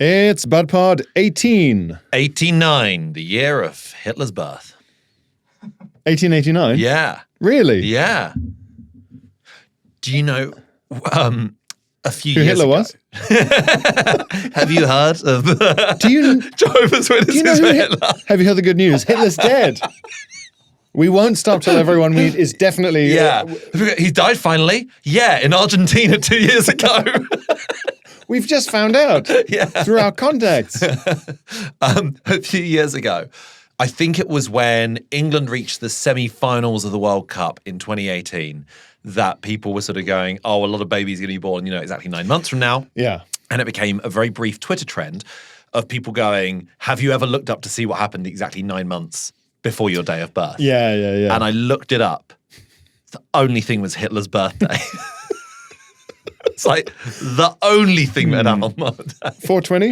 It's BudPod 18. 89, the year of Hitler's birth. 1889? Yeah. Really? Yeah. Do you know a few Who years Hitler ago? was? Have you heard of Do you Jehovah's Witnesses do you know for who Hitler? Have you heard the good news? Hitler's dead. We won't stop till everyone is definitely... Yeah. He died finally? Yeah, in Argentina 2 years ago. We've just found out through our contacts. A few years ago. I think it was when England reached the semi-finals of the World Cup in 2018 that people were sort of going, oh, a lot of babies are going to be born, exactly 9 months from now. Yeah. And it became a very brief Twitter trend of people going, have you ever looked up to see what happened exactly 9 months before your day of birth? Yeah. And I looked it up. The only thing was Hitler's birthday. It's like the only thing that happened on that day. 420?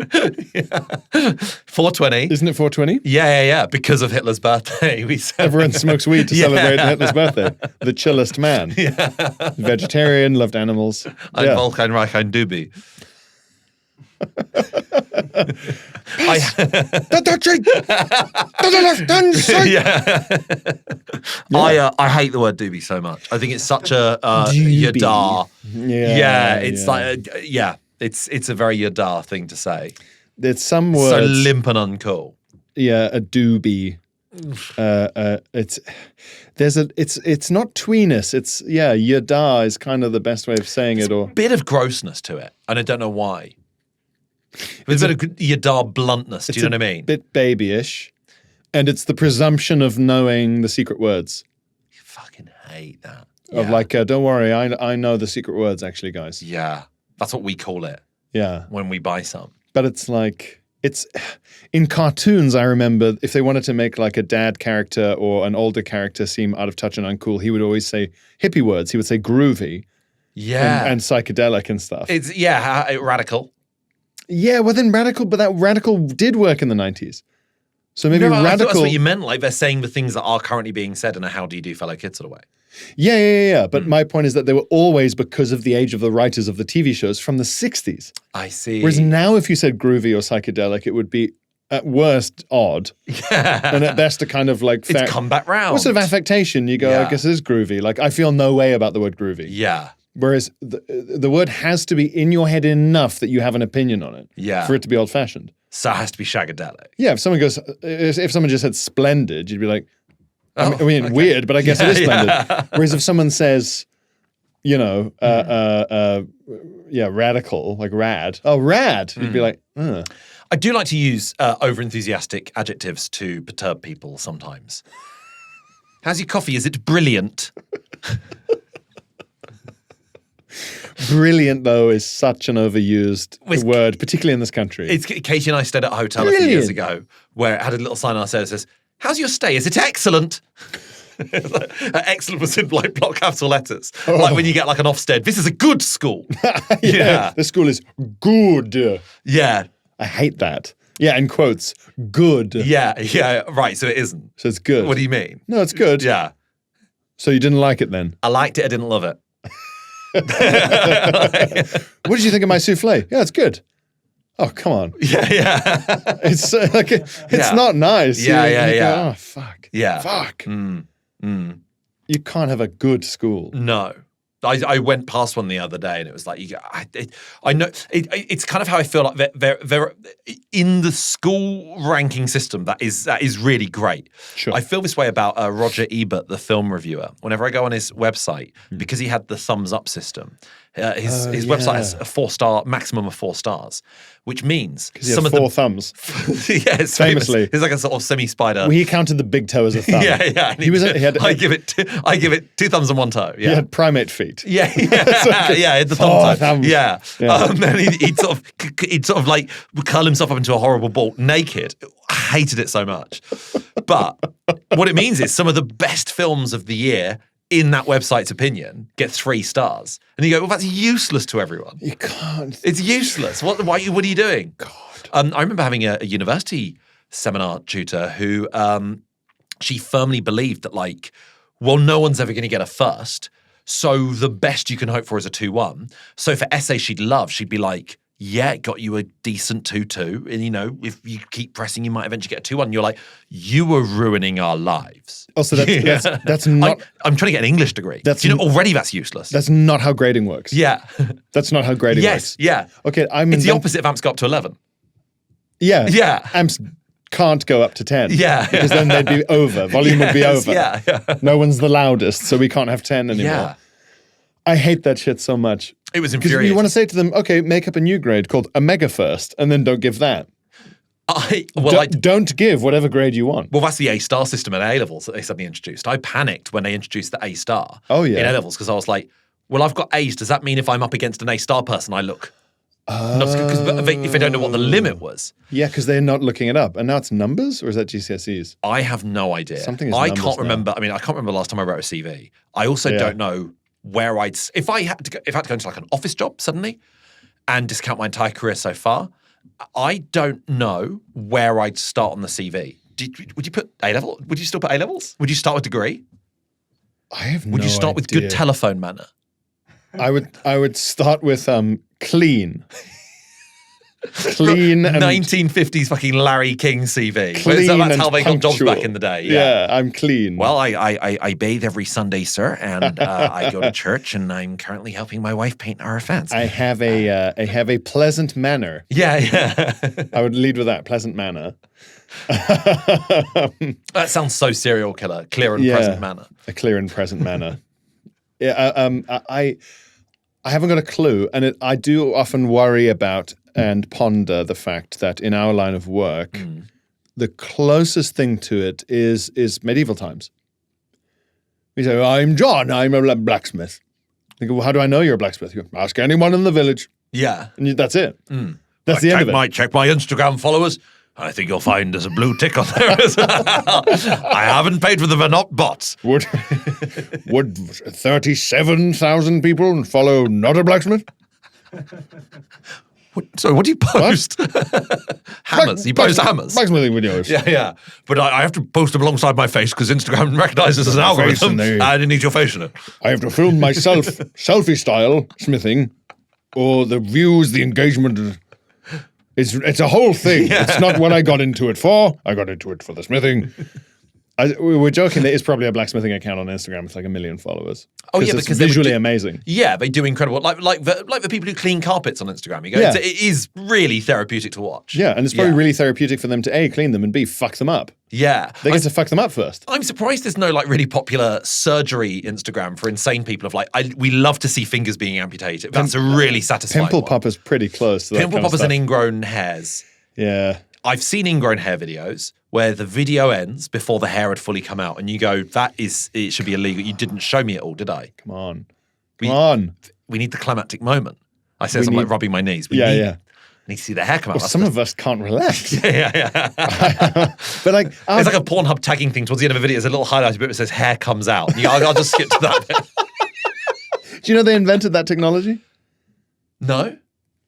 420. Isn't it 420? Yeah. Because of Hitler's birthday. Everyone smokes weed to celebrate Hitler's birthday. The chillest man. Yeah. Vegetarian, loved animals. Ein Volk, ein Reich, ein Dubi. I hate the word doobie so much. I think it's such a yadar. It's a very yadar thing to say. There's some words so limp and uncool. Yeah, a doobie. It's not tweeness. It's yadar is kind of the best way of saying it. Or a bit of grossness to it, and I don't know why. There's a bit of yadar bluntness. Do you know what I mean? Bit babyish, and it's the presumption of knowing the secret words. You fucking hate that. Of like, don't worry, I know the secret words actually, guys. Yeah, that's what we call it. Yeah, when we buy some. But it's like it's in cartoons. I remember if they wanted to make like a dad character or an older character seem out of touch and uncool, he would always say hippie words. He would say groovy, and psychedelic and stuff. It's radical. Yeah, well then radical, but that radical did work in the 90s. So maybe radical... I thought that's what you meant, like they're saying the things that are currently being said in a how do you do fellow kids sort of way. Yeah. But my point is that they were always because of the age of the writers of the TV shows from the 60s. I see. Whereas now if you said groovy or psychedelic, it would be at worst odd. Yeah. And at best a kind of like... It's come back round. What sort of affectation? You go, I guess it is groovy. Like I feel no way about the word groovy. Yeah. Whereas the word has to be in your head enough that you have an opinion on it for it to be old-fashioned. So it has to be shagadelic. Yeah, if someone just said splendid, you'd be like, weird, but I guess it is splendid. Yeah. Whereas if someone says, radical, like rad. Oh, rad. You'd be like, I do like to use over-enthusiastic adjectives to perturb people sometimes. How's your coffee? Is it brilliant? Brilliant, though, is such an overused word, particularly in this country. Katie and I stayed at a hotel a few years ago where it had a little sign on our stairs that says, how's your stay? Is it excellent? Excellent was in like block capital letters. Oh. Like when you get like an Ofsted, this is a good school. Yeah. The school is good. Yeah. I hate that. Yeah, in quotes, good. Yeah, right, so it isn't. So it's good. What do you mean? No, it's good. Yeah. So you didn't like it then? I liked it, I didn't love it. What did you think of my souffle? Yeah, it's good. Oh, come on. Yeah. It's not nice. Yeah. Go, oh, fuck. Yeah. Fuck. You can't have a good school. No. I went past one the other day and it was like, I know, it's kind of how I feel like they're in the school ranking system that is really great. Sure. I feel this way about Roger Ebert, the film reviewer. Whenever I go on his website, because he had the thumbs up system, his website has a 4-star, maximum of 4 stars, which means some of 4 thumbs. Yeah, it's famously. He's like a sort of semi-spider. Well, he counted the big toe as a thumb. Yeah. I give it 2 thumbs and 1 toe. Yeah. He had primate feet. Yeah. The thumb toe. Thumbs. Yeah. And he'd sort of like curl himself up into a horrible ball naked. I hated it so much. But what it means is some of the best films of the year in that website's opinion, get 3 stars. And you go, well, that's useless to everyone. You can't. It's useless. What are you doing? God. I remember having a university seminar tutor who she firmly believed that no one's ever going to get a first. So the best you can hope for is a 2-1. So for essays she'd love, she'd be like, Yeah, it got you a decent 2-2. And, you know, if you keep pressing, you might eventually get a 2-1. And you're like, you were ruining our lives. Also, that's not... I'm trying to get an English degree. Already that's useless. That's not how grading works. Yeah. That's not how grading works. Yes, yeah. Okay, It's the opposite of amps go up to 11. Yeah. Yeah. Amps can't go up to 10. Yeah. Because then they'd be over. Volume would be over. Yeah. No one's the loudest, so we can't have 10 anymore. Yeah. I hate that shit so much. It was Because infuriating. you want to say to them, okay, make up a new grade called a mega first, and then don't give that. Don't give whatever grade you want. Well, that's the A-star system at A-levels that they suddenly introduced. I panicked when they introduced the A-star in A-levels because I was like, well, I've got A's. Does that mean if I'm up against an A-star person, I look... Because if they don't know what the limit was. Yeah, because they're not looking it up. And now it's numbers, or is that GCSEs? I have no idea. Something is I numbers can't now. remember. I mean, I can't remember the last time I wrote a CV. I also don't know where if I had to go into like an office job suddenly and discount my entire career so far, I don't know where I'd start on the CV. Would you put A-level? Would you still put A-levels? Would you start with degree? I have no idea. Would you start with good telephone manner? I would start with clean. Clean and 1950s fucking Larry King CV. Clean That's and how they got jobs punctual. back in the day. Yeah, I'm clean. Well, I bathe every Sunday, sir, and I go to church, and I'm currently helping my wife paint our fence. I have a pleasant manner. Yeah. I would lead with that pleasant manner. That sounds so serial killer. Clear and present manner. A clear and present manner. Yeah. I haven't got a clue, and I do often worry about and ponder the fact that in our line of work, the closest thing to it is medieval times. We say, I'm John, I'm a blacksmith. They go, well, how do I know you're a blacksmith? You go, ask anyone in the village. Yeah. And that's it. That's the end of it. Check my Instagram followers. I think you'll find there's a blue tick on there. I haven't paid for them, they're not bots. Would 37,000 people follow not a blacksmith? What do you post? Hammers. You post hammers. Blacksmithing videos. Yeah. But I have to post them alongside my face because Instagram recognizes an algorithm and it needs your face in it. I have to film myself selfie style smithing, or the views, the engagement. It's a whole thing. Yeah. It's not what I got into it for. I got into it for the smithing. We were joking that it's probably a blacksmithing account on Instagram with like 1 million followers. Oh yeah, it's because visually amazing. Yeah, they do incredible. Like the people who clean carpets on Instagram. You go, it is really therapeutic to watch. Yeah, and it's probably really therapeutic for them to A, clean them, and B, fuck them up. Yeah. They get to fuck them up first. I'm surprised there's no like really popular surgery Instagram for insane people of like, we love to see fingers being amputated. That's a really satisfying Pimple one. popper's pretty close to that Pimple kind of poppers stuff. and ingrown hairs. Yeah. I've seen ingrown hair videos where the video ends before the hair had fully come out, and you go, it should be illegal. You didn't show me it all, did I? Come on. Come on. We need the climactic moment. I say as I'm like rubbing my knees. We need to see the hair come out. Well, some of us can't relax. Yeah. But like, it's like a Pornhub tagging thing towards the end of a video. There's a little highlighted bit that says hair comes out. I'll just skip to that bit. Do you know they invented that technology? No.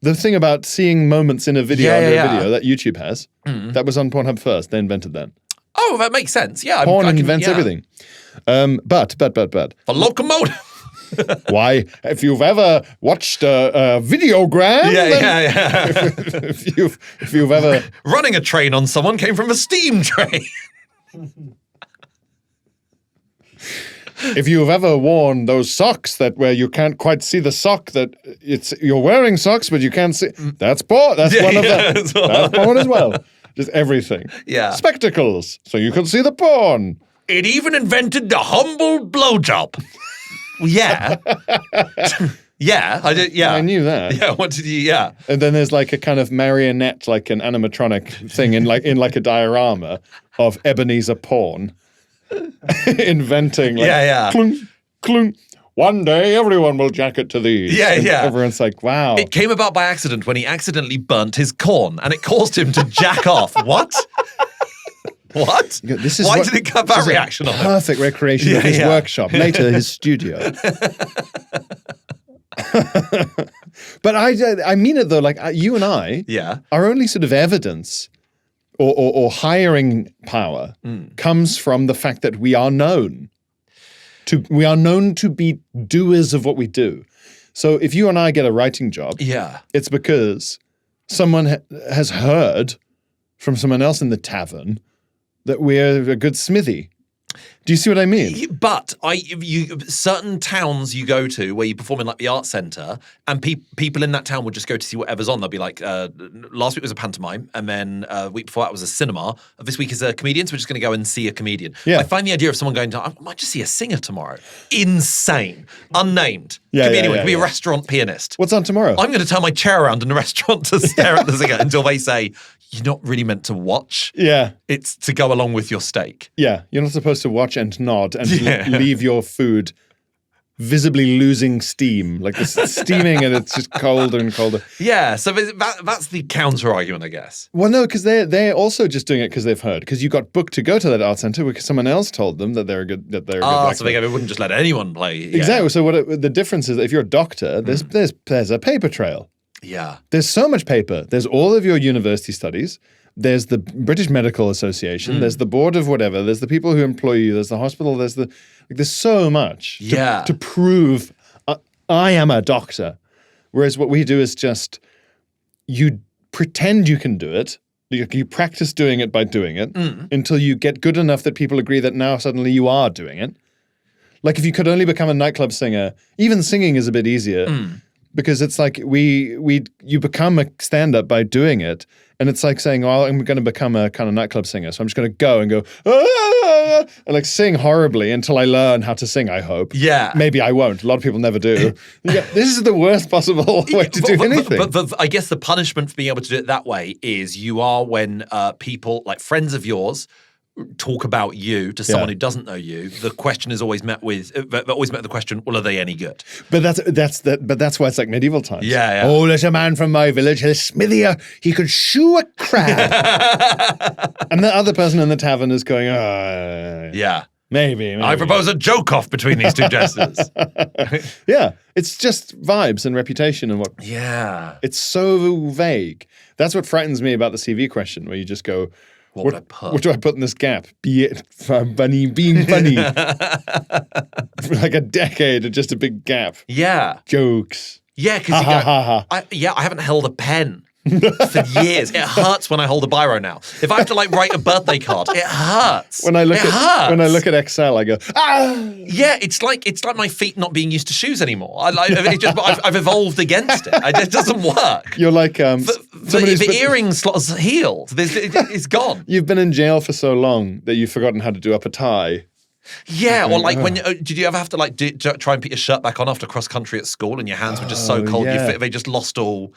The thing about seeing moments in a video under a video that YouTube has, that was on Pornhub first. They invented that. Oh, that makes sense. Yeah. Porn invents everything. But. The locomotive. Why, if you've ever watched a videogram, if you've ever running a train on someone came from a steam train. If you've ever worn those socks where you can't quite see the sock, you're wearing socks but you can't see, that's porn. That's one of them. That's porn as well. Just everything. Yeah. Spectacles, so you can see the porn. It even invented the humble blowjob. Yeah. Yeah, I did. Yeah, I knew that. Yeah, what did you? Yeah, and then there's like a kind of marionette, like an animatronic thing in a diorama of Ebenezer porn, inventing. Like, clunk, clunk. One day everyone will jack it to these. Yeah. Everyone's like, wow. It came about by accident when he accidentally burnt his corn, and it caused him to jack off. What? What? Why did it get that reaction on it? Perfect recreation of his workshop, later his studio. But I mean it though, like you and I, our only sort of evidence or hiring power comes from the fact that we are known to be doers of what we do. So if you and I get a writing job, it's because someone has heard from someone else in the tavern that we're a good smithy. Do you see what I mean? But certain towns you go to where you perform in like the arts centre, and people in that town would just go to see whatever's on. They'll be like, last week was a pantomime, and then week before that was a cinema. This week is a comedian, so we're just going to go and see a comedian. Yeah. I find the idea of someone going to, I might just see a singer tomorrow. Insane. Unnamed. Yeah, could be yeah, anyone. yeah, Could be a yeah. restaurant pianist. What's on tomorrow? I'm going to turn my chair around in the restaurant to stare at the singer until they say, you're not really meant to watch. Yeah. It's to go along with your steak. Yeah. You're not supposed to watch and nod and Yeah. leave your food visibly losing steam. Like it's steaming and it's just colder and colder. Yeah, so that's the counter argument, I guess. Well, no, because they're also just doing it because they've heard. Because you got booked to go to that art center because someone else told them that they're a good So they wouldn't just let anyone play. Yeah. Exactly. So the difference is that if you're a doctor, there's a paper trail. Yeah. There's so much paper. There's all of your university studies. There's the British Medical Association. There's the board of whatever. There's the people who employ you. There's the hospital. There's so much to prove I am a doctor. Whereas what we do is just you pretend you can do it. You practice doing it by doing it until you get good enough that people agree that now suddenly you are doing it. Like if you could only become a nightclub singer, even singing is a bit easier. Because it's like you become a stand-up by doing it, and it's like saying, "Well, I'm going to become a kind of nightclub singer, so I'm just going to go and and like sing horribly until I learn how to sing." I hope. Yeah. Maybe I won't. A lot of people never do. Yeah, this is the worst possible way to do anything. But I guess the punishment for being able to do it that way is you are when people like friends of yours talk about you to someone who doesn't know you. The question is always met with the question, well, are they any good? But that's why it's like medieval times. Yeah. Oh, there's a man from my village, a smithy, he could shoe a crab. And the other person in the tavern is going, Yeah. Maybe. I propose a joke-off between these two jesters. Yeah, it's just vibes and reputation and what. Yeah. It's so vague. That's what frightens me about the CV question, where you just go, What would I put? What do I put in this gap? Be it being funny. For like a decade of just a big gap. Yeah. Jokes. Yeah, because I haven't held a pen for years. It hurts when I hold a biro now. If I have to like write a birthday card, it hurts. When I look at Excel, I go, Yeah, it's like my feet not being used to shoes anymore. I've evolved against it. It doesn't work. You're like the earring slot's healed. It's gone. You've been in jail for so long that you've forgotten how to do up a tie. Yeah, or like when did you ever have to like try and put your shirt back on after cross country at school and your hands were just so cold they just lost all.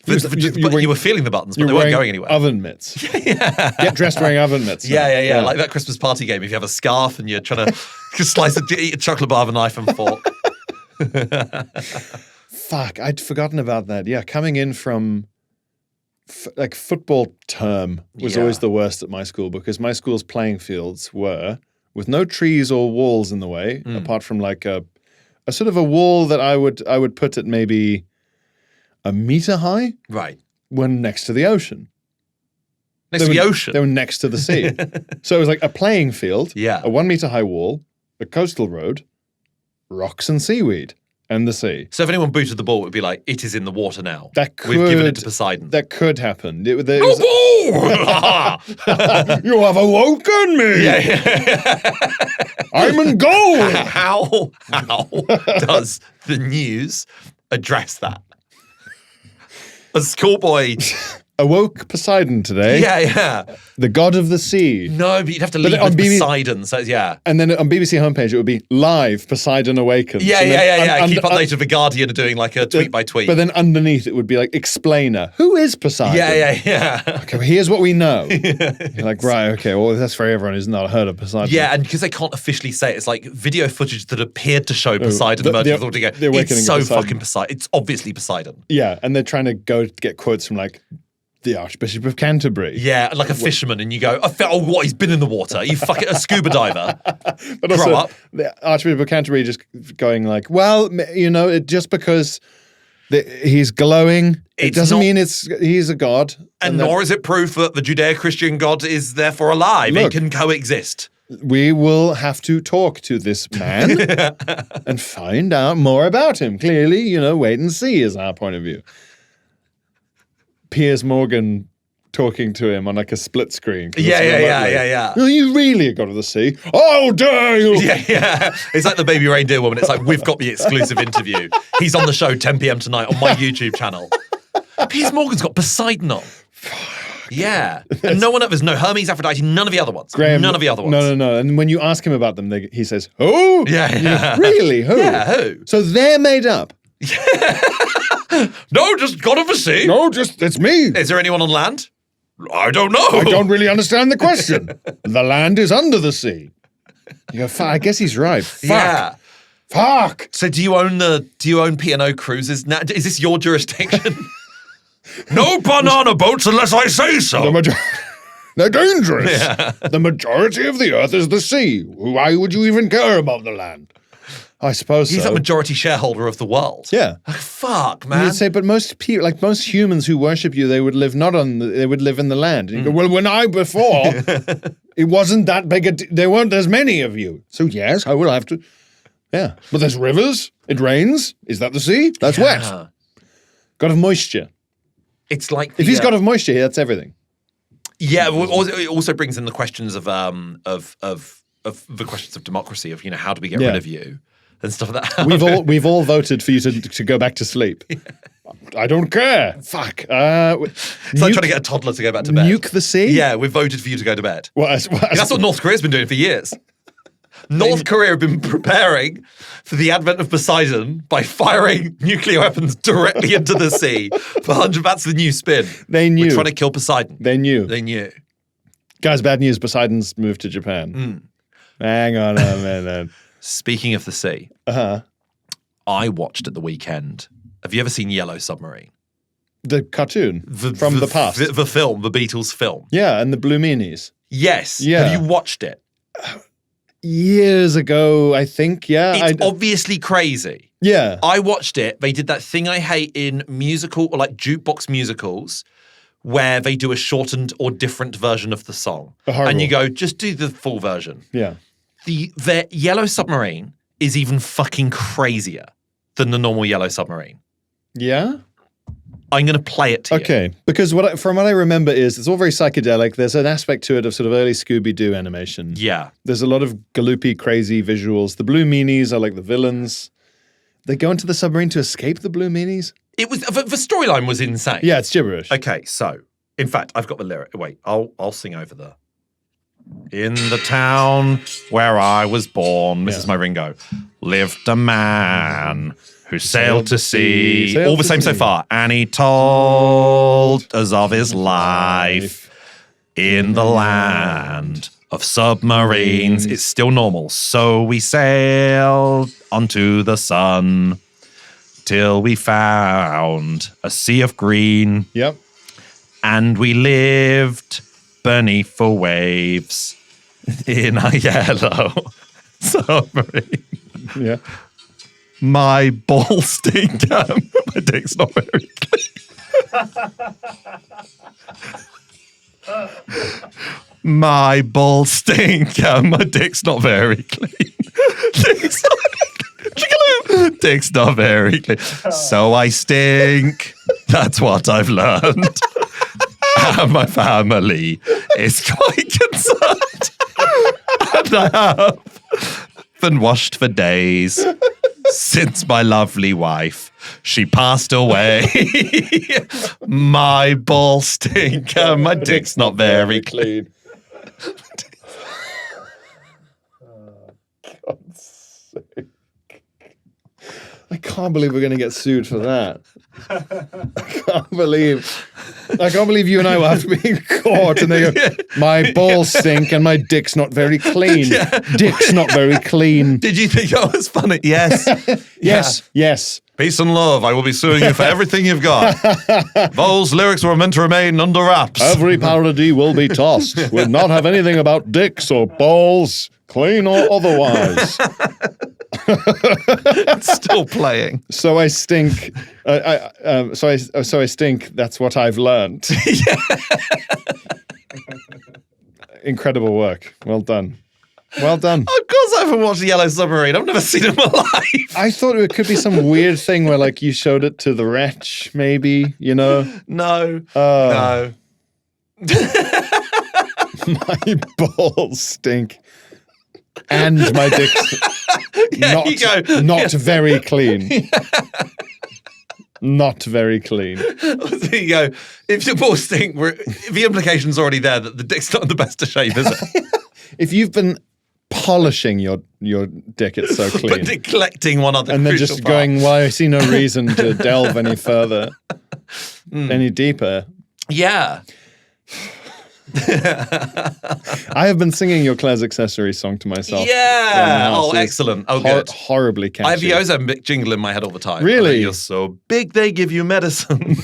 You were feeling the buttons, but they weren't going anywhere. Oven mitts. Get dressed wearing oven mitts. Yeah. Like that Christmas party game. If you have a scarf and you're trying to eat a chocolate bar with a knife and fork. Fuck, I'd forgotten about that. Yeah, coming in from like football term was always the worst at my school because my school's playing fields were with no trees or walls in the way, apart from like a sort of a wall that I would put at maybe a meter high, right? When next to the ocean. Next to the ocean? They were next to the sea. So it was like a playing field, a 1 meter high wall, a coastal road, rocks and seaweed, and the sea. So if anyone booted the ball, it would be like, it is in the water now. We've given it to Poseidon. That could happen. You have awoken me! Yeah. I'm in goal! How does the news address that? A schoolboy awoke Poseidon today. Yeah. The god of the sea. No, but you'd have to leave with Poseidon. So yeah. And then on BBC homepage, it would be live Poseidon awakens. Yeah. Keep updated. The Guardian are doing like a tweet by tweet. But then underneath it would be like explainer. Who is Poseidon? Yeah. Okay, well, here's what we know. You're like, right, okay, well, that's for everyone who's not heard of Poseidon. Yeah, and because they can't officially say it, it's like video footage that appeared to show Poseidon emerging. It's so fucking Poseidon. It's obviously Poseidon. Yeah, and they're trying to go get quotes from like the Archbishop of Canterbury. Yeah, like a fisherman, and you go, what, he's been in the water. You fucking a scuba diver. But grow also, up. The Archbishop of Canterbury just going like, well, just because he's glowing, it doesn't mean he's a god. And nor is it proof that the Judeo-Christian God is therefore alive. It can coexist. We will have to talk to this man and find out more about him. Clearly, wait and see is our point of view. Piers Morgan talking to him on like a split screen. Yeah. Oh, you really go to the sea? Oh, dare you! Yeah. It's like the Baby Reindeer woman. It's like, we've got the exclusive interview. He's on the show 10 p.m. tonight on my YouTube channel. Piers Morgan's got Poseidon on. Yeah. And no one others. No Hermes, Aphrodite, none of the other ones. Graham, none of the other ones. No. And when you ask him about them, he says, who? Yeah. Really? Who? Yeah, who? So they're made up. No, just God of the sea. No, it's me. Is there anyone on land? I don't know. I don't really understand the question. The land is under the sea. You go, I guess he's right. Fuck. Yeah. Fuck. So do you own P&O Cruises now? Is this your jurisdiction? No banana boats unless I say so. They're dangerous. Yeah. The majority of the earth is the sea. Why would you even care about the land? I suppose He's a majority shareholder of the world. Yeah. Like, fuck, man. You'd say, but most people, like most humans who worship you, they would live they would live in the land. And you go, well, before, it wasn't that big. There weren't as many of you. So yes, I will have to. Yeah. But there's rivers. It rains. Is that the sea? That's wet. God of moisture. It's like if he's God of moisture, that's everything. Yeah. It also brings in the questions of the questions of democracy, of, how do we get rid of you? And stuff like that. We've all voted for you to go back to sleep. Yeah. I don't care. Fuck. It's like trying to get a toddler to go back to bed. Nuke the sea? Yeah, we've voted for you to go to bed. That's what North Korea's been doing for years. North Korea have been preparing for the advent of Poseidon by firing nuclear weapons directly into the sea for 100. That's the new spin. They knew. We're trying to kill Poseidon. They knew. Guys, bad news. Poseidon's moved to Japan. Hang on a minute. Speaking of the sea, I watched at the weekend. Have you ever seen Yellow Submarine? The cartoon from the past. The film, the Beatles film. Yeah, and the Blue Meanies. Yes. Yeah. Have you watched it? Years ago, I think. Yeah. It's obviously crazy. Yeah. I watched it. They did that thing I hate in musical or like jukebox musicals where they do a shortened or different version of the song. And you go, just do the full version. Yeah. The Yellow Submarine is even fucking crazier than the normal Yellow Submarine. Yeah? I'm going to play it to you. Okay, because from what I remember is it's all very psychedelic. There's an aspect to it of sort of early Scooby-Doo animation. Yeah. There's a lot of galoopy, crazy visuals. The Blue Meanies are like the villains. They go into the submarine to escape the Blue Meanies? The storyline was insane. Yeah, it's gibberish. Okay, so, in fact, I've got the lyric. Wait, I'll sing over the... In the town where I was born, this is my Ringo, lived a man who sailed to sea. All the same so far. And he told us of his life in the land of submarines. It's still normal. So we sailed onto the sun till we found a sea of green. Yep. And we lived beneath the waves in a yellow submarine. Yeah. My balls stink. My dick's not very clean. My balls stink. My dick's not very clean. Dick's not very clean. So I stink. That's what I've learned. And my family is quite concerned. And I have been washed for days since my lovely wife, she passed away. My balls stink and my dick's not very clean. Oh, God's sake. I can't believe we're going to get sued for that. I can't believe you and I will have to be in court and they go, my balls stink and my dick's not very clean. Yeah. Dick's not very clean. Did you think that was funny? Yes. Yes. Peace and love. I will be suing you for everything you've got. Those lyrics were meant to remain under wraps. Every parody will be tossed. Will not have anything about dicks or balls, clean or otherwise. It's still playing. So I stink. So I stink. That's what I've learned. Incredible work. Well done. Well done. Of course I haven't watched Yellow Submarine. I've never seen it in my life. I thought it could be some weird thing where like you showed it to the wretch, maybe, you know? No. No. My balls stink. And my dick's not very clean. Not very clean. There you go. If your balls stink, the implication's already there that the dick's not in the best of shape, is it? If you've been polishing your dick, it's so clean. But neglecting one other and then crucial just part. going, well, I see no reason to delve any further, any deeper. Yeah. I have been singing your Claire's Accessory song to myself. Yeah. Oh, excellent. Oh, good. Horribly catchy. I have the ozone jingle in my head all the time. Really? You're so big, they give you medicine.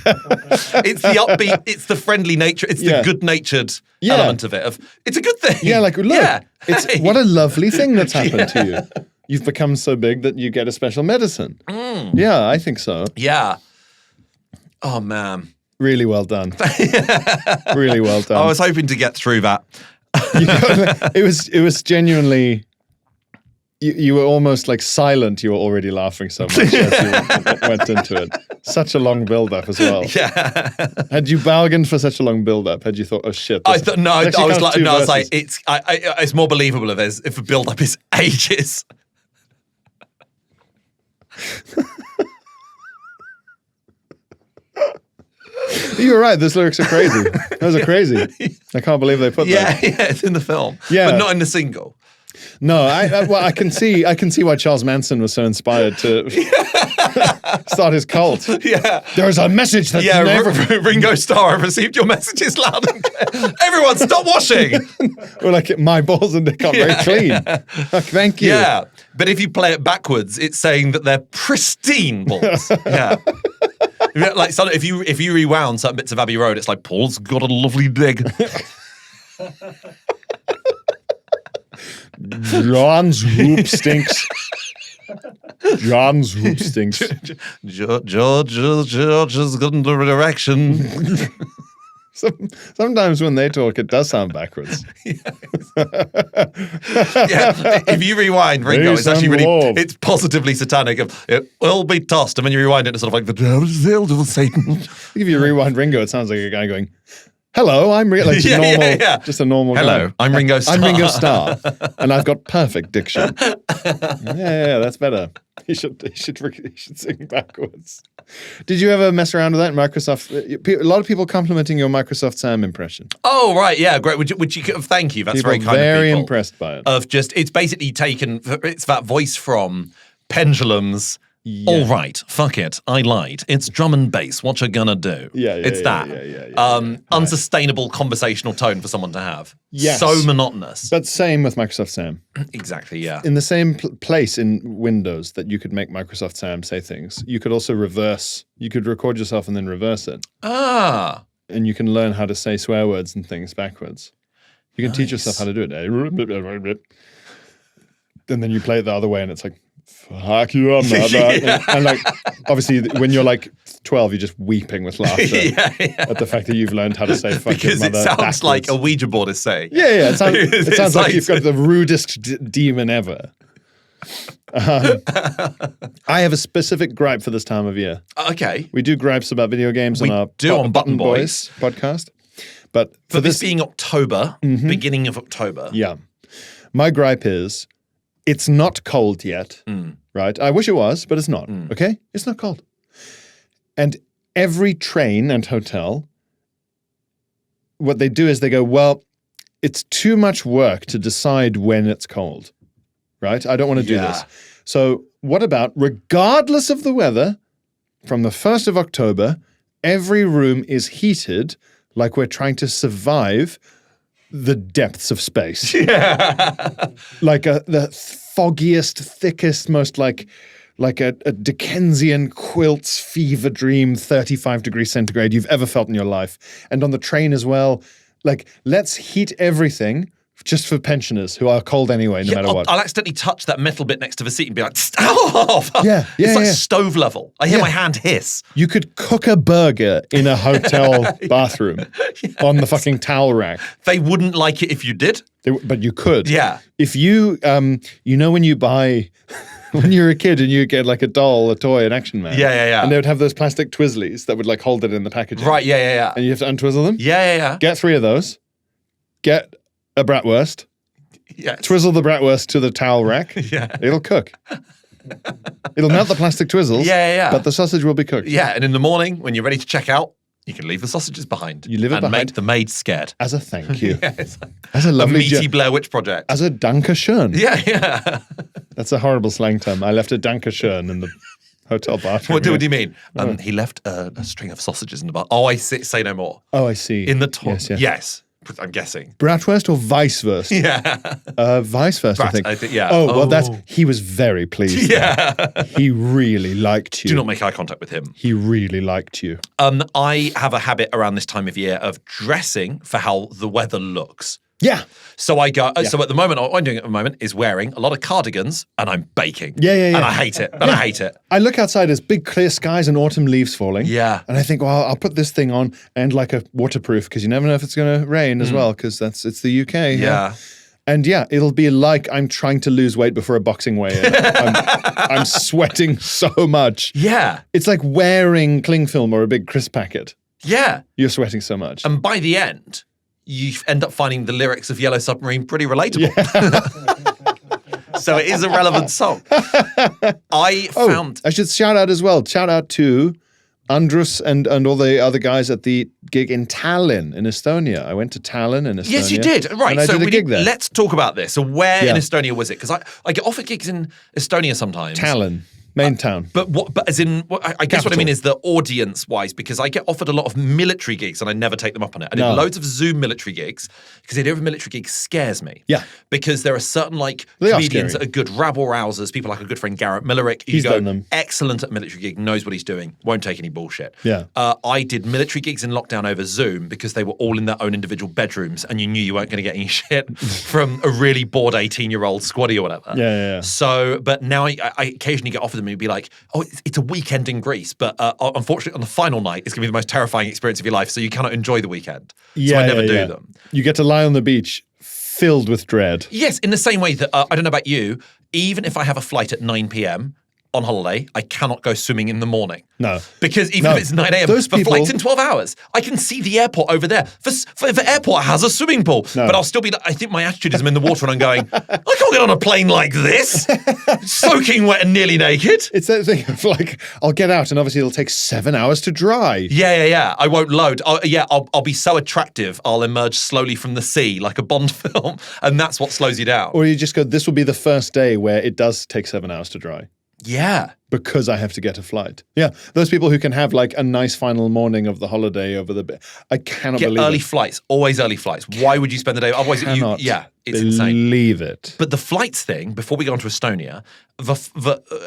It's the upbeat, it's the friendly nature, it's the good-natured element of it. It's a good thing. Yeah, like, look, Hey. what a lovely thing that's happened to you. You've become so big that you get a special medicine. Yeah, I think so. Yeah. Oh, man. Really well done. Really well done. I was hoping to get through that. It was genuinely. You were almost like silent. You were already laughing so much as you went into it. Such a long build-up as well. Yeah. Had you bargained for such a long build-up? Had you thought, oh shit? I was like, it's more believable if a build-up is ages. You're right. Those lyrics are crazy. Those are crazy. I can't believe they put that. Yeah, it's in the film. Yeah. But not in the single. No, I can see why Charles Manson was so inspired to start his cult. Yeah. There's a message that never... Ringo Starr, I've received your messages loud and clear. Everyone, stop washing. Or like, my balls and dick aren't very clean. Oh, thank you. Yeah, but if you play it backwards, it's saying that they're pristine balls. Yeah. Like, so if you rewound certain bits of Abbey Road, it's like, Paul's got a lovely dick. John's hoop stinks. John's hoop stinks. George's got into a direction. Sometimes when they talk, it does sound backwards. Yeah, if you rewind Ringo, it's actually really, it's positively satanic. It will be tossed, and when you rewind it, it's sort of like the devil of Satan. If you rewind Ringo, it sounds like a guy going, hello, I'm like just a normal Hello, guy. I'm Ringo Starr. I'm Ringo Starr, and I've got perfect diction. Yeah, that's better. He should sing backwards. Did you ever mess around with that in Microsoft? A lot of people complimenting your Microsoft Sam impression. Oh, right, yeah, great. Would you thank you. That's people very kind very of people. Impressed by it. It's basically it's that voice from Pendulum's. Yeah. All right, fuck it, I lied. It's drum and bass. What you gonna do? It's that. Unsustainable conversational tone for someone to have. Yes. So monotonous. But same with Microsoft Sam. Exactly, yeah. In the same place in Windows that you could make Microsoft Sam say things, you could also reverse. You could record yourself and then reverse it. Ah. And you can learn how to say swear words and things backwards. You can teach yourself how to do it. And then you play it the other way and it's like, fuck you, I'm not that. And like, obviously, when you're like 12, you're just weeping with laughter at the fact that you've learned how to say fuck your mother. Because it sounds backwards. Like a Ouija board is saying. Yeah. It sounds like you've got the rudest demon ever. I have a specific gripe for this time of year. Okay. We do gripes about video games on our Button Boys podcast. But for this being October, beginning of October. Yeah. My gripe is, it's not cold yet, right? I wish it was, but it's not, okay? It's not cold. And every train and hotel, what they do is they go, well, it's too much work to decide when it's cold, right? I don't want to do this. So what about, regardless of the weather, from the 1st of October, every room is heated like we're trying to survive the depths of space. Yeah. Like the foggiest, thickest, most like a Dickensian quilt's fever dream 35 degrees centigrade you've ever felt in your life. And on the train as well, like, let's heat everything just for pensioners who are cold anyway, no matter what. I'll accidentally touch that metal bit next to the seat and be like, stop! It's like stove level. I hear my hand hiss. You could cook a burger in a hotel bathroom on the fucking towel rack. They wouldn't like it if you did. But you could. Yeah. If you, when you buy... When you were a kid and you get like a doll, a toy, an Action Man. Yeah. And they would have those plastic Twizzlies that would like hold it in the packaging. Right, yeah. And you have to untwizzle them. Yeah. Get 3 of those. Get a bratwurst. Yes. Twizzle the bratwurst to the towel rack. Yeah. It'll cook. It'll melt the plastic twizzles. Yeah. But the sausage will be cooked. Yeah, and in the morning when you're ready to check out, you can leave the sausages behind. You leave it and behind. make the maid scared. As a thank you. Yes. As a lovely meaty Blair Witch project. As a Dankeschön. Yeah. That's a horrible slang term. I left a Dankeschön in the hotel bathroom. What do you mean? He left a string of sausages in the bar. Oh, I see. Say no more. Oh, I see. In the toilet. Yes. I'm guessing. Bratwurst or Weisswurst? Yeah. Weisswurst, I think. Yeah. Oh, well, he was very pleased. Yeah. He really liked you. Do not make eye contact with him. He really liked you. I have a habit around this time of year of dressing for how the weather looks. Yeah. So I go. So at the moment, what I'm doing at the moment is wearing a lot of cardigans, and I'm baking. Yeah. And I hate it. I hate it. I look outside as big clear skies and autumn leaves falling. Yeah. And I think, well, I'll put this thing on and like a waterproof because you never know if it's going to rain as well because it's the UK. Yeah. And it'll be like I'm trying to lose weight before a boxing weigh-in. I'm sweating so much. Yeah. It's like wearing cling film or a big crisp packet. Yeah. You're sweating so much. And by the end, you end up finding the lyrics of Yellow Submarine pretty relatable. Yeah. So it is a relevant song. I should shout out as well. Shout out to Andrus and all the other guys at the gig in Tallin in Estonia. I went to Tallin in Estonia. Yes, you did. Right. And I did a gig there. Let's talk about this. So where in Estonia was it? Because I get offered gigs in Estonia sometimes. Tallin. Main town. But as in, I guess Capital. what I mean is the audience-wise, because I get offered a lot of military gigs and I never take them up on it. I did loads of Zoom military gigs because the idea of a military gig scares me. Yeah. Because there are certain They are comedians scary. that are good rabble-rousers, people like a good friend Garrett Millerick. He's done them. Excellent at military gig, knows what he's doing, won't take any bullshit. Yeah. I did military gigs in lockdown over Zoom because they were all in their own individual bedrooms and you knew you weren't going to get any shit from a really bored 18-year-old squaddy or whatever. Yeah. So, but now I occasionally get offered them and it'd be like, oh, it's a weekend in Greece, but unfortunately on the final night, it's going to be the most terrifying experience of your life, so you cannot enjoy the weekend. So I never do them. You get to lie on the beach filled with dread. Yes, in the same way that, I don't know about you, even if I have a flight at 9 p.m. on holiday, I cannot go swimming in the morning. No. Because even if it's 9 a.m., the flight's in 12 hours. I can see the airport over there. The airport has a swimming pool. No. But I'll still be, I think my attitude is I'm in the water and I'm going, I can't get on a plane like this. Soaking wet and nearly naked. It's that thing of like, I'll get out and obviously it'll take 7 hours to dry. Yeah. I won't load. I'll be so attractive, I'll emerge slowly from the sea like a Bond film. And that's what slows you down. Or you just go, this will be the first day where it does take 7 hours to dry. Yeah. Because I have to get a flight. Yeah. Those people who can have like a nice final morning of the holiday over the... I cannot believe early it. flights. Always early flights. Why would you spend the day? Otherwise, it's insane. Believe it. But the flights thing, before we go on to Estonia, the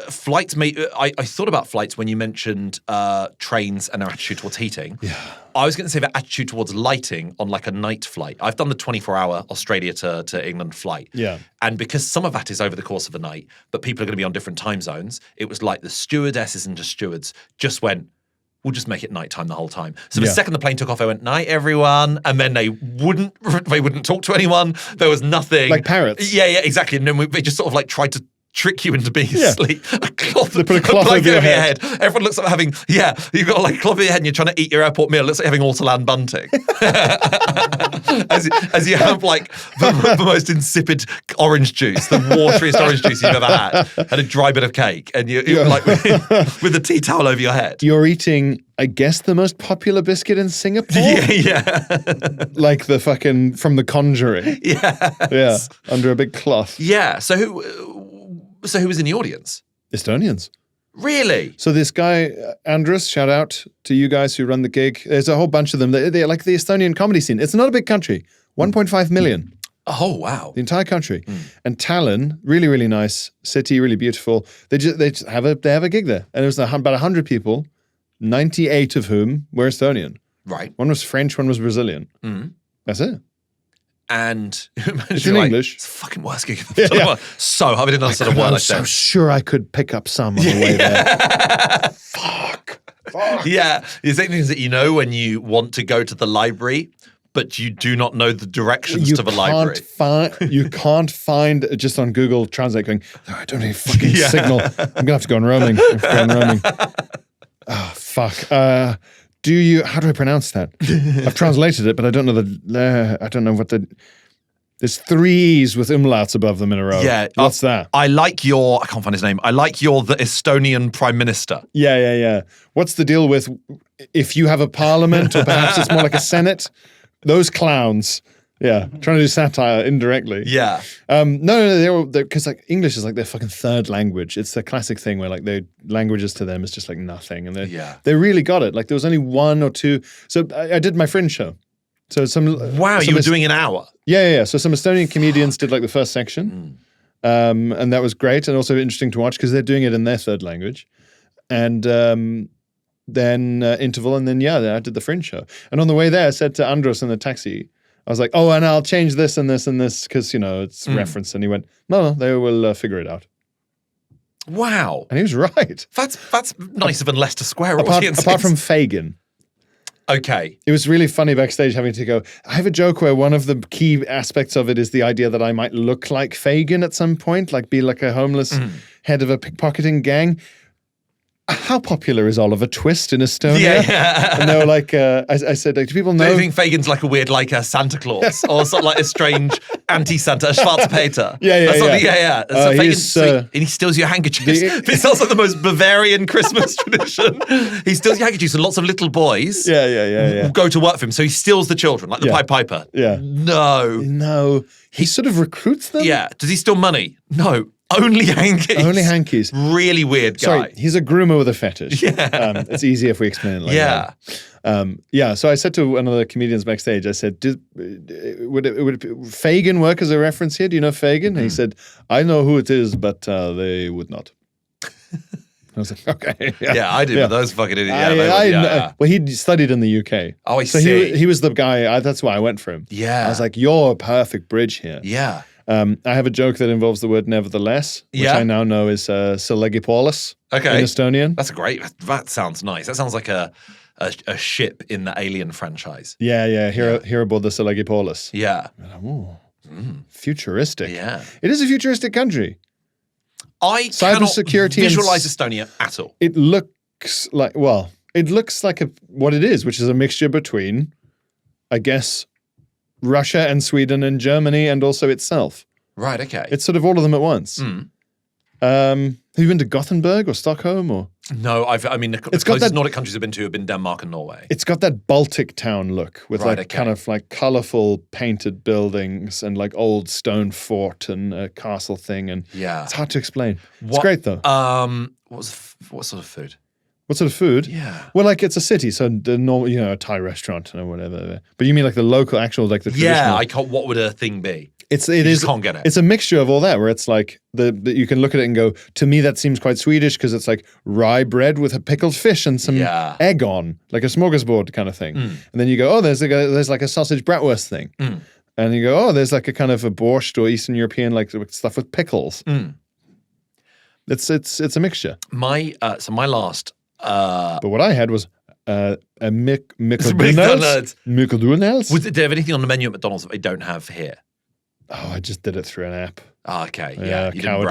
flights I thought about flights when you mentioned trains and their attitude towards heating. Yeah. I was going to say their attitude towards lighting on like a night flight. I've done the 24-hour Australia to England flight. Yeah. And because some of that is over the course of the night, but people are going to be on different time zones, it was like the stewardesses and the stewards just went, we'll just make it nighttime the whole time. So the second the plane took off, I went, night, everyone. And then they wouldn't talk to anyone. There was nothing. Like parrots. Yeah, exactly. And then they just sort of like tried to trick you into being asleep. They put a cloth over your head. Everyone looks like having, you've got like a cloth over your head and you're trying to eat your airport meal. It looks like having Autoland bunting. as you have like the most insipid orange juice, the wateriest orange juice you've ever had, and a dry bit of cake, and you're like with a tea towel over your head. You're eating, I guess, the most popular biscuit in Singapore? Yeah. Like the fucking, from The Conjuring. Yeah. Yeah, under a big cloth. Yeah. So who was in the audience? Estonians. Really? So this guy, Andrus, shout out to you guys who run the gig. There's a whole bunch of them. They're like the Estonian comedy scene. It's not a big country. 1.5 million. Oh, wow. The entire country. And Tallin, really, really nice city, really beautiful. They have a gig there. And it was about 100 people, 98 of whom were Estonian. Right. One was French, one was Brazilian. That's it. And It's in English. It's the fucking worst gig I've ever done. So I didn't understand a word I'm I so said. sure I could pick up some on the way there. Fuck. Yeah. The same thing is that you know when you want to go to the library, but you do not know the directions to the library. You can't find just on Google Translate going, oh, I don't have fucking signal. I'm going to have to go on roaming. Oh, fuck. How do I pronounce that? I've translated it, but I don't know there's 3 E's with umlauts above them in a row. Yeah. What's that? I can't find his name. I like the Estonian Prime Minister. Yeah. What's the deal with if you have a parliament or perhaps it's more like a senate? Those clowns. Yeah. Trying to do satire indirectly. Yeah. No, because like English is like their fucking third language. It's the classic thing where like their languages to them is just like nothing. And they really got it. Like there was only 1 or 2. So I did my Fringe show. So you were doing an hour. Yeah. So some Estonian comedians did like the first section. And that was great and also interesting to watch because they're doing it in their third language. And then interval, and then I did the Fringe show. And on the way there, I said to Andros in the taxi, I was like, oh, and I'll change this and this and this because, it's reference. And he went, no, they will figure it out. Wow. And he was right. That's nicer than Leicester Square audiences. Apart from Fagin. Okay. It was really funny backstage having to go, I have a joke where one of the key aspects of it is the idea that I might look like Fagin at some point, like be like a homeless head of a pickpocketing gang. How popular is Oliver Twist in Estonia? Yeah. And they were like, I said, do people know? Do you think Fagin's like a weird, like a Santa Claus or something like a strange anti-Santa, a Schwarzpeter? Yeah. So Fagin's sweet, and he steals your handkerchiefs. It sounds like the most Bavarian Christmas tradition. He steals your handkerchiefs, and lots of little boys go to work for him. So he steals the children, like the Pied Piper. Yeah. No. He sort of recruits them? Yeah. Does he steal money? No. Only hankies. Really weird guy. Sorry, he's a groomer with a fetish. Yeah. It's easy if we explain it like that. So I said to one of the comedians backstage, I said, would Fagin work as a reference here? Do you know Fagin? And he said, I know who it is, but they would not. I was like, okay. Yeah, I do, but those fucking idiots. Well, he studied in the UK. Oh, I see. He was the guy, that's why I went for him. Yeah. I was like, you're a perfect bridge here. Yeah. I have a joke that involves the word nevertheless, which I now know is Selegipolis in Estonian. That's great. That sounds nice. That sounds like a ship in the Alien franchise. Yeah. Here aboard the Selegipolis. Yeah. Futuristic. Yeah. It is a futuristic country. I cannot visualize Estonia at all. It looks like, what it is, which is a mixture between, I guess, Russia and Sweden and Germany and also itself. Right, okay. It's sort of all of them at once. Have you been to Gothenburg or Stockholm or? No, the closest Nordic countries I've been to have been Denmark and Norway. It's got that Baltic town look with kind of like colourful painted buildings and like old stone fort and a castle thing. And it's hard to explain. It's great though. What sort of food? What sort of food? Yeah. Well, like it's a city, so the normal, a Thai restaurant or whatever. But you mean like the local, actual, like the traditional? Yeah, what would a thing be? You just can't get it. It's a mixture of all that, where it's like you can look at it and go, to me that seems quite Swedish because it's like rye bread with a pickled fish and some egg on, like a smorgasbord kind of thing. And then you go, oh, there's like a sausage bratwurst thing, and you go, oh, there's like a kind of a borscht or Eastern European like stuff with pickles. It's a mixture. My last. But what I had was a McDonald's. McDonald's. Do they have anything on the menu at McDonald's that they don't have here? Oh, I just did it through an app. Oh, okay. Yeah. You didn't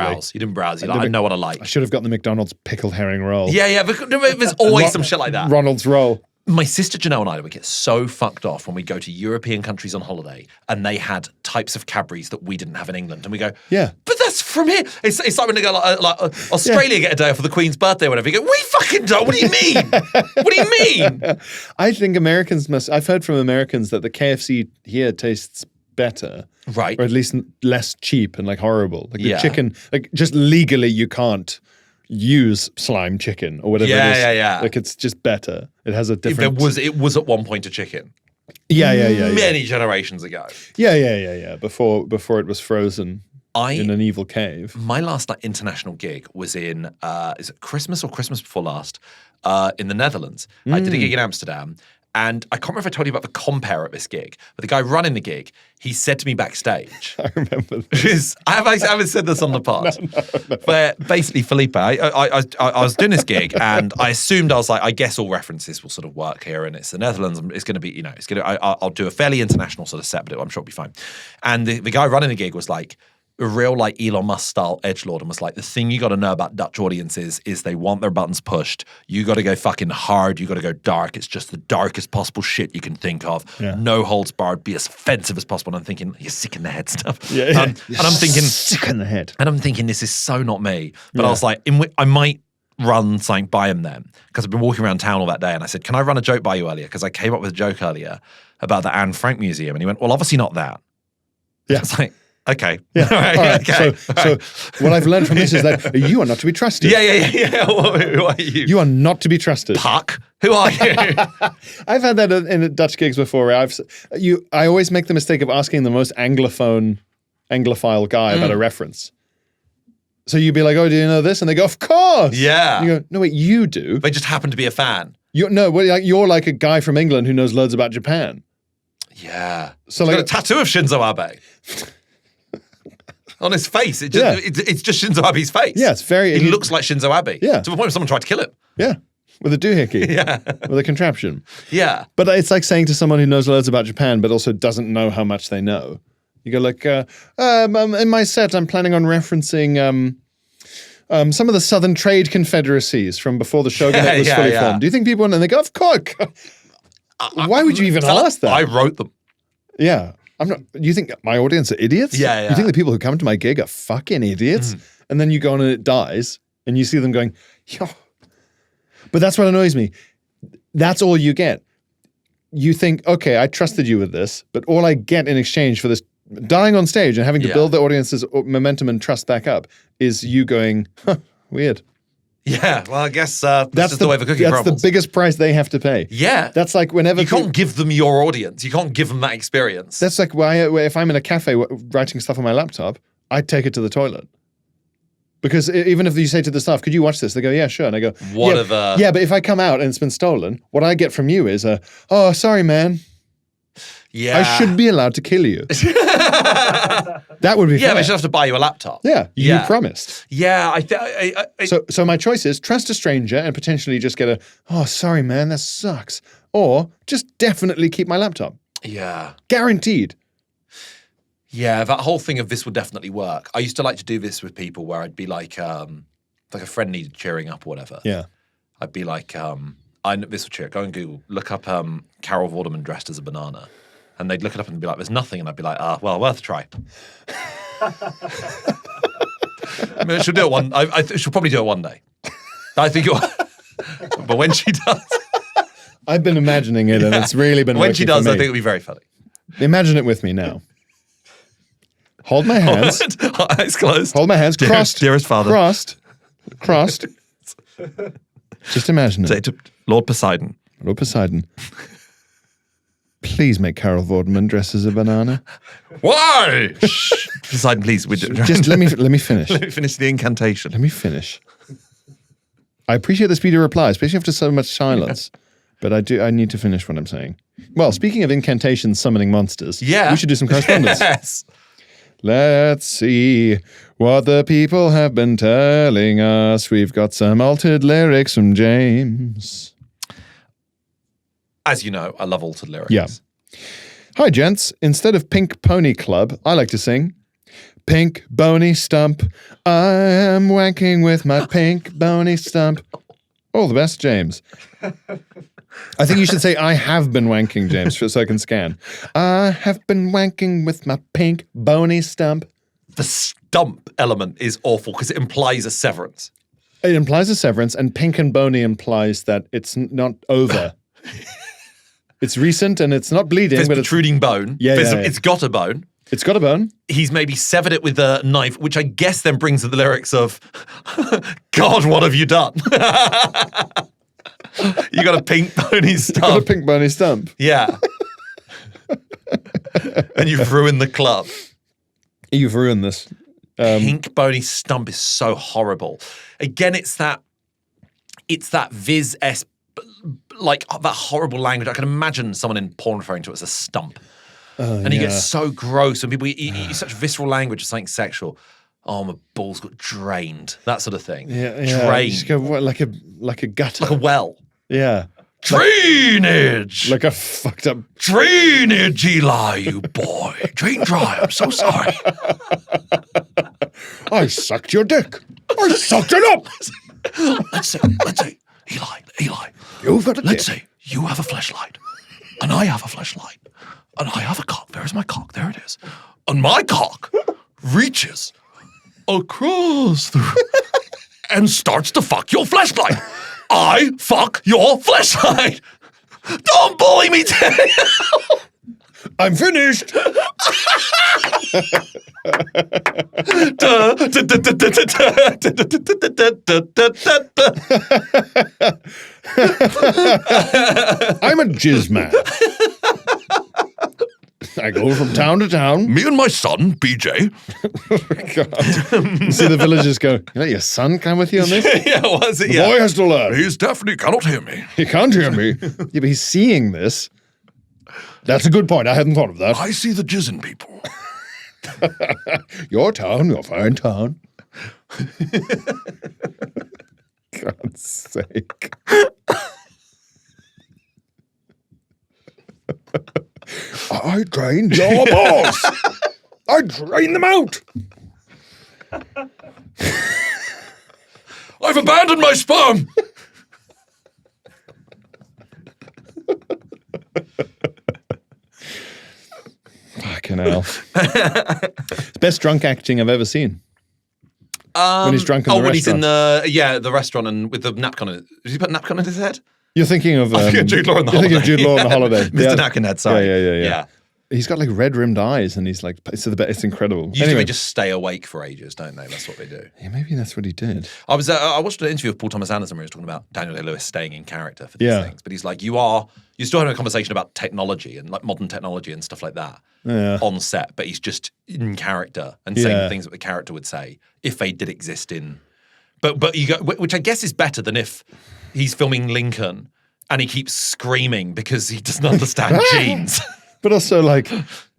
browse. I know what I like. I should have gotten the McDonald's pickled herring roll. Yeah. There's always some shit like that. Ronald's roll. My sister Janelle and I would get so fucked off when we go to European countries on holiday and they had types of Cadbury's that we didn't have in England. And we go, yeah, but that's from here. It's like when they go like Australia get a day off for the Queen's birthday or whatever. You go, we fucking don't. What do you mean? What do you mean? I think I've heard from Americans that the KFC here tastes better. Right. Or at least less cheap and like horrible. Like the chicken, like just legally you can't use slime chicken or whatever it is. Yeah. Like it's just better. It has a different... It was at one point a chicken. Yeah. Many generations ago. Yeah. Before it was frozen in an evil cave. My last international gig was in, is it Christmas or Christmas before last, in the Netherlands. I did a gig in Amsterdam And I can't remember if I told you about the compere at this gig, but the guy running the gig, he said to me backstage. I remember this. I haven't said this on the pod. No. Where basically, Felipe, I was doing this gig and I assumed, I was like, I guess all references will sort of work here and it's the Netherlands. It's going to be, I'll do a fairly international sort of set, but I'm sure it'll be fine. And the guy running the gig was like, a real like Elon Musk style edgelord and was like, the thing you got to know about Dutch audiences is they want their buttons pushed. You got to go fucking hard. You got to go dark. It's just the darkest possible shit you can think of. Yeah. No holds barred. Be as offensive as possible. And I'm thinking, you're sick in the head stuff. Yeah, and I'm thinking, sick in the head. And I'm thinking, this is so not me. But I was like, I might run something by him then because I've been walking around town all that day. And I said, can I run a joke by you earlier? Because I came up with a joke earlier about the Anne Frank Museum. And he went, well, obviously not that. Yeah. It's like, okay. Yeah. All right. Okay. So what I've learned from this is that you are not to be trusted. Yeah. Who are you? You are not to be trusted. Puck. Who are you? I've had that in Dutch gigs before where I always make the mistake of asking the most Anglophile guy about a reference. So you'd be like, oh, do you know this? And they go, of course. Yeah. And you go, no, wait, you do. They just happen to be a fan. You're like a guy from England who knows loads about Japan. Yeah. So he's like got a tattoo of Shinzo Abe. On his face. It's just Shinzo Abe's face. Yeah, it's very... He looks like Shinzo Abe. Yeah. To the point where someone tried to kill him. Yeah. With a doohickey. Yeah. With a contraption. Yeah. But it's like saying to someone who knows loads about Japan but also doesn't know how much they know. You go like, in my set, I'm planning on referencing some of the Southern Trade Confederacies from before the shogunate was fully formed. Do you think people... And they go, of course. Why would you even ask that? I wrote them. Yeah. You think my audience are idiots? Yeah. You think the people who come to my gig are fucking idiots? And then you go on and it dies, and you see them going, yo. But that's what annoys me. That's all you get. You think, okay, I trusted you with this, but all I get in exchange for this dying on stage and having to build the audience's momentum and trust back up is you going, weird. Yeah, well, I guess that's just the way the cookie crumbles. That's the biggest price they have to pay. Yeah. That's like whenever... You can't give them your audience. You can't give them that experience. That's like if I'm in a cafe writing stuff on my laptop, I take it to the toilet. Because even if you say to the staff, could you watch this? They go, yeah, sure. And I go, yeah, but if I come out and it's been stolen, what I get from you is oh, sorry, man. Yeah. I should be allowed to kill you. That would be fair. Yeah, they should have to buy you a laptop. Yeah, you promised. Yeah, So my choice is trust a stranger and potentially just get oh, sorry, man, that sucks. Or just definitely keep my laptop. Yeah. Guaranteed. Yeah, that whole thing of this would definitely work. I used to like to do this with people where I'd be like a friend needed cheering up or whatever. Yeah. I'd be like, this will cheer. Go on Google, look up Carol Vorderman dressed as a banana. And they'd look it up and be like, there's nothing. And I'd be like, well, worth a try. I mean, she'll do it one. She'll probably do it one day. I think but when she does. I've been imagining it and it's really been when she does, I think it'll be very funny. Imagine it with me now. Hold my hands. Eyes closed. Hold my hands. Crossed. Dearest father. Crossed. Just imagine it. Say to Lord Poseidon. Lord Poseidon. Please make Carol Vorderman dress as a banana. Why? Poseidon, please. Just let me finish. Let me finish the incantation. Let me finish. I appreciate the speedy reply, especially after so much silence. But I need to finish what I'm saying. Well, speaking of incantations summoning monsters, we should do some correspondence. Yes. Let's see what the people have been telling us. We've got some altered lyrics from James. As you know, I love altered lyrics. Yeah. Hi, gents. Instead of Pink Pony Club, I like to sing Pink Bony Stump. I am wanking with my pink bony stump. All the best, James. I think you should say, I have been wanking, James, so I can scan. I have been wanking with my pink bony stump. The stump element is awful because it implies a severance. It implies a severance, and pink and bony implies that it's not over. It's recent and it's not bleeding. There's but protruding bone. It's got a bone. It's got a bone. He's maybe severed it with a knife, which I guess then brings to the lyrics of, God, what have you done? You got a pink bony stump. You got a pink bony stump. Yeah. And you've ruined the club. You've ruined this. Pink bony stump is so horrible. Again, it's that Viz-esque like that horrible language. I can imagine someone in porn referring to it as a stump. And he gets so gross, and people use such visceral language, something sexual. Oh, my balls got drained. That sort of thing. Drained. Just go, what, like a gutter. Like a well. Yeah. Drainage! Like a fucked up... Drainage, Eli, you boy. Drain dry, I'm so sorry. I sucked your dick. I sucked it up. Let's say, Eli, You've got a let's dick. say you have a fleshlight, and I have a fleshlight, and I have a cock. There is my cock. There it is. And my cock reaches across the room and starts to fuck your fleshlight. I fuck your fleshlight. Don't bully me, Teddy. I'm finished. I'm a jizz man. I go from town to town. Me and my son, BJ. God. You see the villagers go, you let your son come with you on this? Yeah, was it? The boy has to learn. He's definitely cannot hear me. He can't hear me. Yeah, but he's seeing this. That's a good point. I hadn't thought of that. I see the jizz in people. Your town, your fine town. God's sake. I drained your balls. I drained them out. I've abandoned my sperm. Fucking hell. It's the best drunk acting I've ever seen. When he's drunk in the when he's in restaurant. the restaurant and with the napkin on it. Did he put a napkin on his head? You're thinking of Jude Law on the you're Holiday. thinking of Jude Law on the Holiday. Mr. Napkinhead, sorry. Yeah. He's got like red-rimmed eyes, and he's like, it's incredible. Usually they just stay awake for ages, don't they? That's what they do. Yeah, maybe that's what he did. I watched an interview with Paul Thomas Anderson where he was talking about Daniel Day-Lewis staying in character for these things. But he's like, you're still having a conversation about technology and like modern technology and stuff like that on set, but he's just in character and saying the things that the character would say if they did exist in. But you go, which I guess is better than if he's filming Lincoln and he keeps screaming because he doesn't understand jeans. But also, like,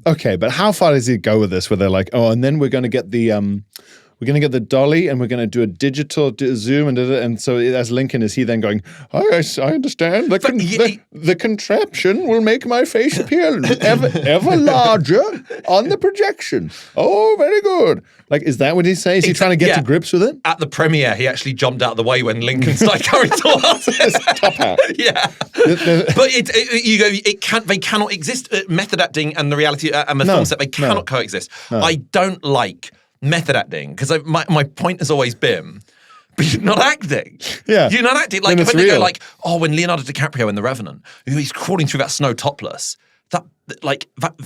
okay, but how far does he go with this? Where they're like, oh, and then we're going to get the dolly, and we're going to do a digital zoom, and so as Lincoln is he then going, I understand. The contraption will make my face appear ever larger on the projection. Oh, very good. Like, is that what he's saying? Is he trying to get to grips with it? At the premiere, he actually jumped out of the way when Lincoln started coming towards his top hat. Yeah, but they cannot exist. Method acting and the reality and the film set, they cannot coexist. No. I don't like method acting because my point has always been, but you're not acting. Yeah, you're not acting. Like when they go like, when Leonardo DiCaprio in The Revenant, he's crawling through that snow topless. That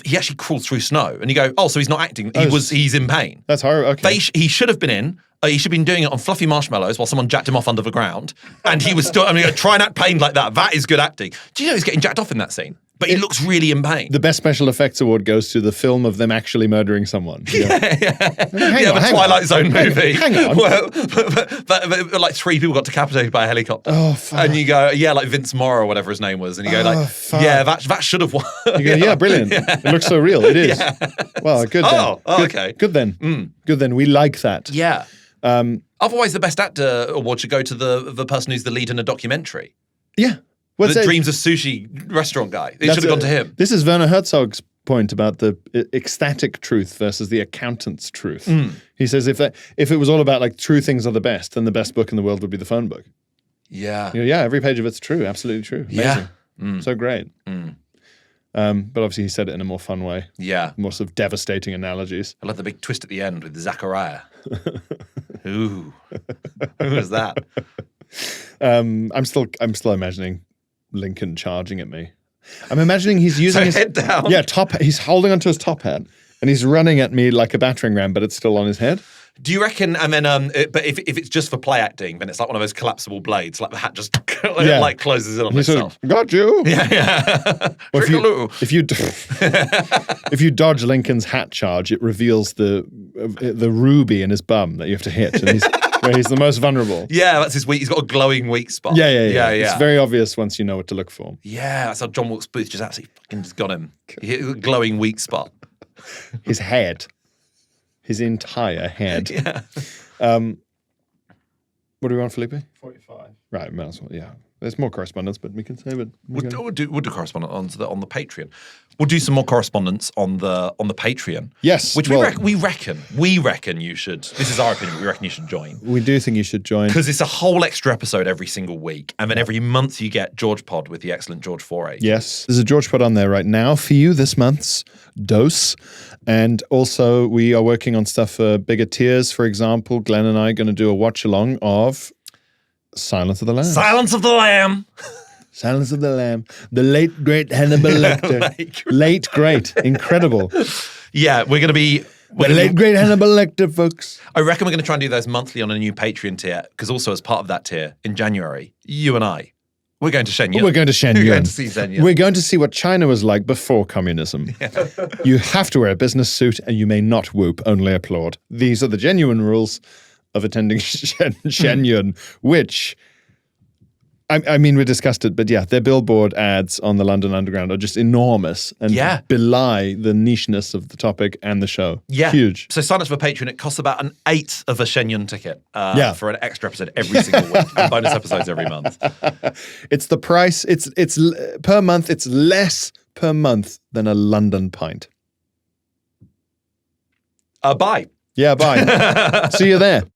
he actually crawled through snow, and you go, so he's not acting. He's in pain. That's horrible. Okay, he should have been in. He should have been doing it on fluffy marshmallows while someone jacked him off under the ground, and he was still. Try and act pain like that. That is good acting. Do you know he's getting jacked off in that scene? But he looks really in pain. The best special effects award goes to the film of them actually murdering someone. The Twilight Zone movie. Hang on. Well, like 3 people got decapitated by a helicopter. Oh, fuck. And you go, like Vince Morrow or whatever his name was. And you go that should have won. You go, brilliant. It looks so real. It is. Yeah. Well, good then. Okay. Good then. Good then. We like that. Yeah. Otherwise, the Best Actor award should go to the person who's the lead in a documentary. Yeah. The Dreams of Sushi restaurant guy. It should have gone to him. This is Werner Herzog's point about the ecstatic truth versus the accountant's truth. He says if it was all about like true things are the best, then the best book in the world would be the phone book. Yeah. Every page of it's true. Absolutely true. Amazing. Yeah. So great. But obviously he said it in a more fun way. Yeah. More sort of devastating analogies. I love the big twist at the end with Zachariah. Ooh. Who was that? I'm still imagining Lincoln charging at me. I'm imagining he's using his head down. Yeah, he's holding onto his top hat and he's running at me like a battering ram, but it's still on his head. Do you reckon? And then, but if it's just for play acting, then it's like one of those collapsible blades, like the hat just like closes in on itself. Sort of, got you. Yeah. If you dodge Lincoln's hat charge, it reveals the ruby in his bum that you have to hit, and where he's the most vulnerable. Yeah, that's his weak. He's got a glowing weak spot. Yeah. It's very obvious once you know what to look for. Yeah, that's how John Wilkes Booth just absolutely fucking just got him. He hit a glowing weak spot. His head. His entire head. Yeah. What do we want, Felipe? 45. Right, might as well, yeah. There's more correspondence, but we can save it. We'll do correspondence on the Patreon. We'll do some more correspondence on the Patreon. Yes. Which we reckon you should. This is our opinion. We reckon you should join. We do think you should join. Because it's a whole extra episode every single week. And then every month you get George Pod with the excellent George 4H. Yes. There's a George Pod on there right now for you this month's dose. And also we are working on stuff for bigger tiers. For example, Glenn and I are going to do a watch along of Silence of the Lambs. Silence of the Lamb. Silence of the Lamb. The late, great Hannibal Lecter. Late, great. Incredible. Yeah, we're going to be... The late, great Hannibal Lecter, folks. I reckon we're going to try and do those monthly on a new Patreon tier, because also as part of that tier, in January, you and I, we're going to Shenyang. We're going to Shenyang. We're going to see Shenyang. We're going to see what China was like before communism. Yeah. You have to wear a business suit and you may not whoop, only applaud. These are the genuine rules of attending Shenyang, which... I mean, we discussed it, but yeah, their billboard ads on the London Underground are just enormous and belie the nicheness of the topic and the show. Yeah. Huge. So sign up for Patreon. It costs about an eighth of a Shenyang ticket for an extra episode every single week and bonus episodes every month. It's the price. It's per month. It's less per month than a London pint. Bye. Yeah, bye. See you there.